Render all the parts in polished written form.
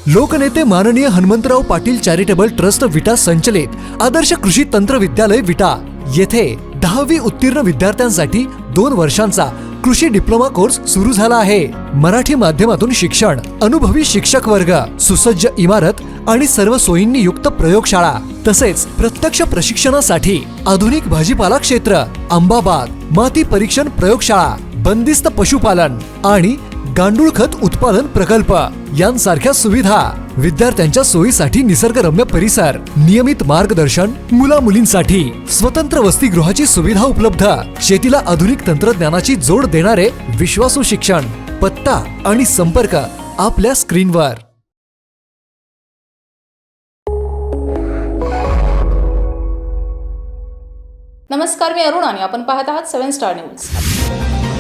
लोकनेते माननीय Hanumantrao Patil charitable trust विटा संचलित आदर्श कृषी तंत्र विद्यालय विटा येथे 10वी उत्तीर्ण विद्यार्थ्यांसाठी 2 वर्षांचा कृषी डिप्लोमा कोर्स सुरू झाला आहे। मराठी माध्यमातून शिक्षण, अनुभवी शिक्षक वर्ग, सुसज्ज इमारत आणि सर्व सोयींनी युक्त प्रयोगशाळा तसेच प्रत्यक्ष प्रशिक्षणासाठी आधुनिक भाजीपाला क्षेत्र, आंबा बाग, माती परीक्षण प्रयोगशाळा, बंदिस्त पशुपालन आणि गांडूळ खत उत्पादन प्रकल्प यांसारख्या सुविधा, विद्यार्थ्यांच्या सोयीसाठी निसर्गरम्य परिसर, नियमित मार्गदर्शन, मुला मुलींसाठी स्वतंत्र वसतिगृहाची सुविधा उपलब्ध, शेतीला आधुनिक तंत्रज्ञानाची जोड देणारे विश्वासू शिक्षण। पत्ता आणि संपर्क आपल्या स्क्रीनवर। नमस्कार, मी अरुण आणि आपण पाहत आहात 7 स्टार न्यूज।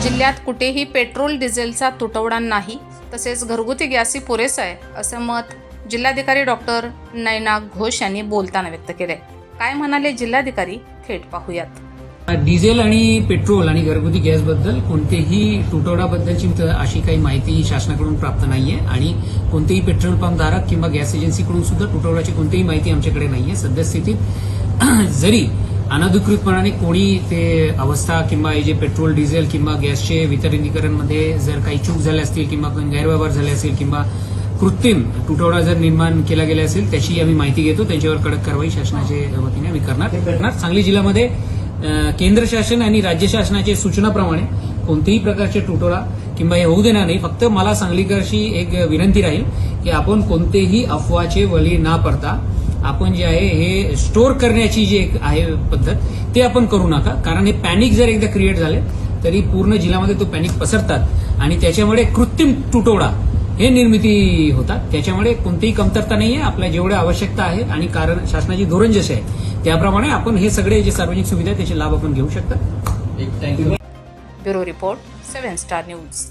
जिल्ह्यात कुठेही पेट्रोल डिझेलचा तुटवडा नाही, तसेच घरगुती गॅसही पुरेसा आहे, असं मत जिल्हाधिकारी डॉक्टर नयना घोष यांनी बोलताना व्यक्त केले। काय म्हणाले जिल्हाधिकारी, थेट पाहूयात। डिझेल आणि पेट्रोल आणि घरगुती गॅसबद्दल कोणतेही तुटवड्याबद्दलची अशी काही माहिती शासनाकडून प्राप्त नाहीये आणि कोणतेही पेट्रोल पंपधारक किंवा गॅस एजन्सीकडून सुद्धा तुटवड्याची कोणतीही माहिती आमच्याकडे नाहीये। सद्यस्थितीत जरी अनधिकृतपणाने कोणी ते अवस्था किंवा हे जे पेट्रोल डिझेल किंवा गॅसचे वितरणीकरणमध्ये जर काही चूक झाल्या असतील किंवा गैरव्यवहार झाले असेल किंवा कृत्रिम तुटवडा जर निर्माण केला गेला असेल त्याची आम्ही माहिती घेतो, त्यांच्यावर कडक कारवाई शासनाच्या वतीने आम्ही करणार। सांगली जिल्ह्यामध्ये केंद्र शासन आणि राज्य शासनाच्या सूचनाप्रमाणे कोणत्याही प्रकारचे तुटवडा किंवा हे होऊ देणार नाही। फक्त मला सांगलीकरशी एक विनंती राहील की आपण कोणतेही अफवाचे बळी न पडता आपण जे आहे हे स्टोअर करण्याची जी एक आहे पद्धत ते आपण करू नका, कारण हे पॅनिक जर एकदा क्रिएट झाले तरी पूर्ण जिल्ह्यामध्ये तो पॅनिक पसरतात आणि त्याच्यामुळे कृत्रिम तुटवडा हे निर्मिती होतात। त्याच्यामुळे कोणतीही कमतरता नाहीये, आपल्या जेवढ्या आवश्यकता आहे आणि कारण शासनाची धोरण जसे आहे त्याप्रमाणे आपण हे सगळे जे सार्वजनिक सुविधा त्याचे लाभ आपण घेऊ शकता। Bureau report 7 star news.